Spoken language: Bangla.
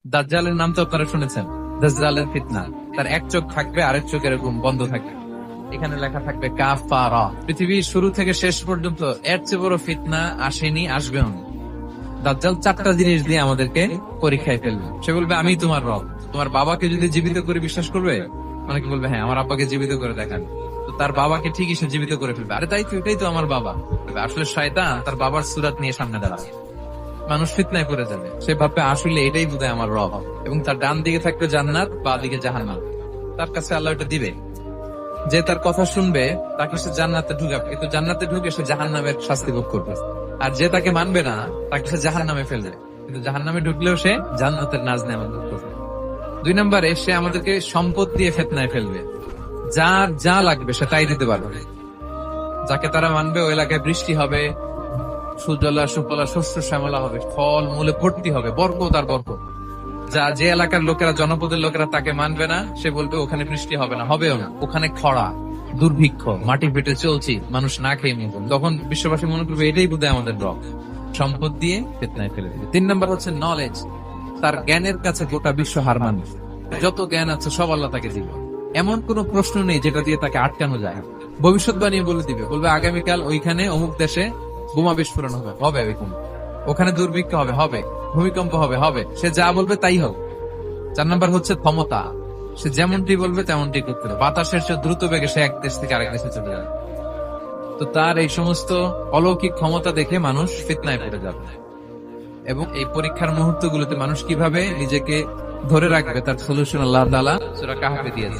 দাজ্জালের নাম তো আপনারা শুনেছেন, দাজ্জালের ফিতনা। তার এক চোখ থাকবে, আরেক চোখ এরকম বন্ধ থাকবে, এখানে লেখা থাকবে কাফারা। পৃথিবীর শুরু থেকে শেষ পর্যন্ত এর চেয়ে বড় ফিতনা আসেনি, আসবেও না। দাজ্জাল চারটা জিনিস দিয়ে আমাদেরকে পরীক্ষায় ফেলবে। সে বলবে আমি তোমার রব। তোমার বাবাকে যদি জীবিত করে বিশ্বাস করবে, অনেকে বলবে হ্যাঁ আমার আব্বাকে জীবিত করে দেখান। তো তার বাবাকে ঠিকই সে জীবিত করে ফেলবে। আরে তাই তো, এটাই তো আমার বাবা। আসলে শয়তান তার বাবার সুরাত নিয়ে সামনে দাঁড়াবে। মানুষ ফিতনায় পড়ে যাবে। সে ভাববে আসলে এটাই বোধহয় আমার রব, এবং তার ডান দিকে থাকবে জান্নাত, বা দিকে জাহান্নাম। তার কাছে আল্লাহ এটা দিবে। যে তার কথা শুনবে তাকে সে জান্নাতে ঢুকাবে, কিন্তু জান্নাতে ঢুকে সে জাহান্নামের শাস্তি ভোগ করবে। আর যে তাকে মানবে না তাকে সে জাহান্নামে ফেলবে, কিন্তু জাহান্নামে ঢুকলেও সে জান্নাতের নাজ নেওয়া ভোগ করবে। 2 নম্বরে সে আমাদেরকে সম্পদ দিয়ে ফিতনায় ফেলবে। যার যা লাগবে সে তাই দিতে পারবে। যাকে তারা মানবে ওই এলাকায় বৃষ্টি হবে, সুজলা সুফলা শস্য শ্যামলা হবে, ফল মূলে ভর্তি হবে, বরকত আর বরকত। যা যে এলাকার লোকেরা, জনপদের লোকেরা তাকে মানবে না, সে বলবে ওখানে বৃষ্টি হবে না, হবেও না, ওখানে খরা, দুর্ভিক্ষ, মাটি পেটে চলছি, মানুষ না খেয়ে মরবে। তখন বিশ্ববাসী মনে করবে এটাই বোধহয় আমাদের রব। সম্পদ দিয়ে ফিতনায় ফেলে দেবে। 3 নম্বর হচ্ছে নলেজ। তার জ্ঞানের কাছে গোটা বিশ্ব হার মানবে। যত জ্ঞান আছে সব আল্লাহ তাকে দিবে। এমন কোন প্রশ্ন নেই যেটা দিয়ে তাকে আটকানো যায়। ভবিষ্যৎবাণী বলে দিবে, বলবে আগামীকাল ওইখানে অমুক দেশে বোমা বিস্ফোরণ হবে, হবে এরকম। ওখানে দুর্ভিক্ষ হবে, হবে। ভূমিকম্প হবে, হবে। সে যা বলবে তাই হবে। 4 নম্বর হচ্ছে ক্ষমতা। সে যেমনটি বলবে তেমনটি করতে হবে। বাতাসের চেয়ে দ্রুত বেগে সে এক দেশ থেকে আরেক দেশে চলে যাবে। তো তার এই সমস্ত অলৌকিক ক্ষমতা দেখে মানুষ ফিতনায় পড়ে যাবে। এবং এই পরীক্ষার মুহূর্তগুলোতে মানুষ কিভাবে নিজেকে ধরে রাখবে তার সলিউশন আল্লাহ তাআলা সূরা কাহফে দিয়েছে।